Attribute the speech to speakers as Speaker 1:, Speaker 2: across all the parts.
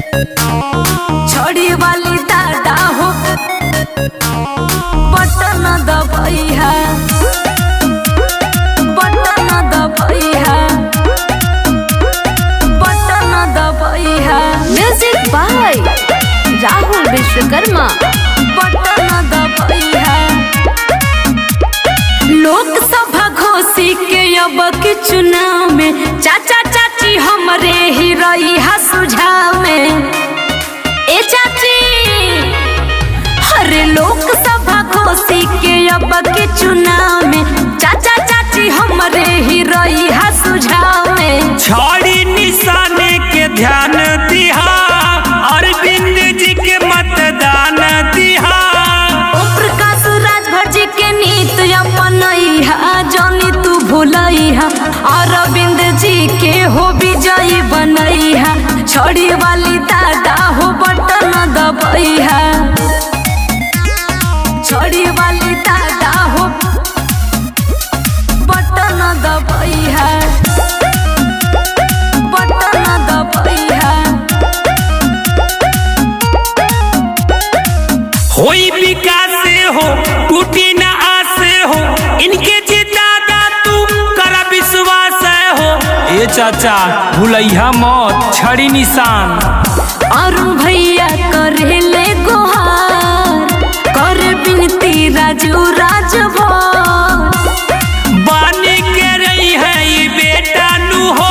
Speaker 1: छोड़ी वाली दादा हो बटन दबैया, बटन दबैया, बटन दबैया।
Speaker 2: Music by Rahul Vishwakarma.
Speaker 1: Button दबैया। लोकसभा घोषी के अब के चुनाव में चाचा चाची हमरे ही रही है सुझाव में। ए चाची हरे लोकसभा घोषी के अब के चुनाव में चाचा चाची हमरे ही रही है सुझाव में।
Speaker 3: छोड़ी निशाने के ध्यान दिहा, अरविंद जी के मतदान दिहा।
Speaker 1: ओम प्रकाश राजभर जी के नीत अपनैहा, जानी तू भूलैहा, अरविंद जी के हो विजयी बनैहा। छोड़ी वाली दादा हो बटन दबैहा, छोड़ी वाली दादा हो बटन दबैहा, बटन दबैहा।
Speaker 3: होई विकास हो टूटी न आस हो, इनके जितादा तू करा विश्वास हो। ए चाचा भूलैया मत छड़ी निशान।
Speaker 1: अरुण भैया करेले गोहार, कर बिनती राजू राजभर।
Speaker 3: बानी के रही है ये बेटा नु हो,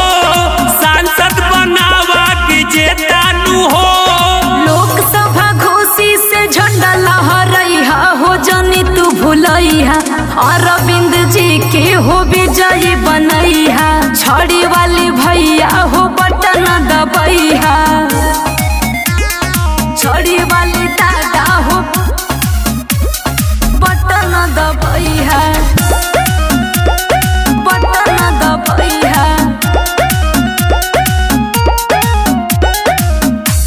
Speaker 3: सांसद बनावा के जेता नु हो।
Speaker 1: लोकसभा घोषी से झंडा लहरैहा हो, जानी तू भूलैहा, अरविंद जी के हो विजयी बनैहा। छड़ी वाली भैया हो बटन दबैहा, छड़ी वाली दादा हो बटन दबैहा, बटन दबैहा।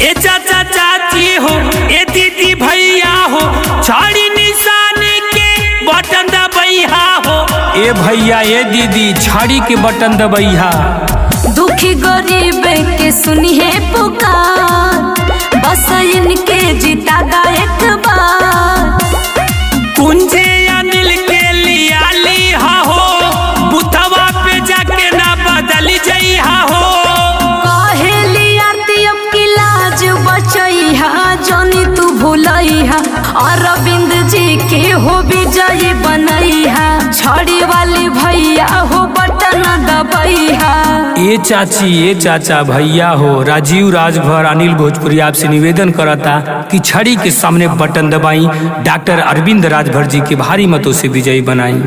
Speaker 3: ए चाचा चाची हो, ए दीदी भैया हो, छड़ी निशान के बटन दबैया हो। ए भैया ए दीदी छड़ी के बटन दबैया।
Speaker 1: दुखी गरीब के सुनिए पुकार, बस इनके जिता दा एक बार।
Speaker 3: कुंजे अनिल के लिया लिहा हो, बुथवा पे जाके ना बदली जइहा हो।
Speaker 1: कहेली आरती अब की लाज बचैहा, जानी तू भूलैहा, अरविंद जी के हो विजयी बनैहा। छड़ी वाली भैया हो बटन दबैहा।
Speaker 3: ए चाची ए चाचा भैया हो, राजीव राजभर अनिल भोजपुरी आपसे निवेदन करता कि छड़ी के सामने बटन दबाई, डॉक्टर अरविंद राजभर जी के भारी मतों से विजयी बनाई।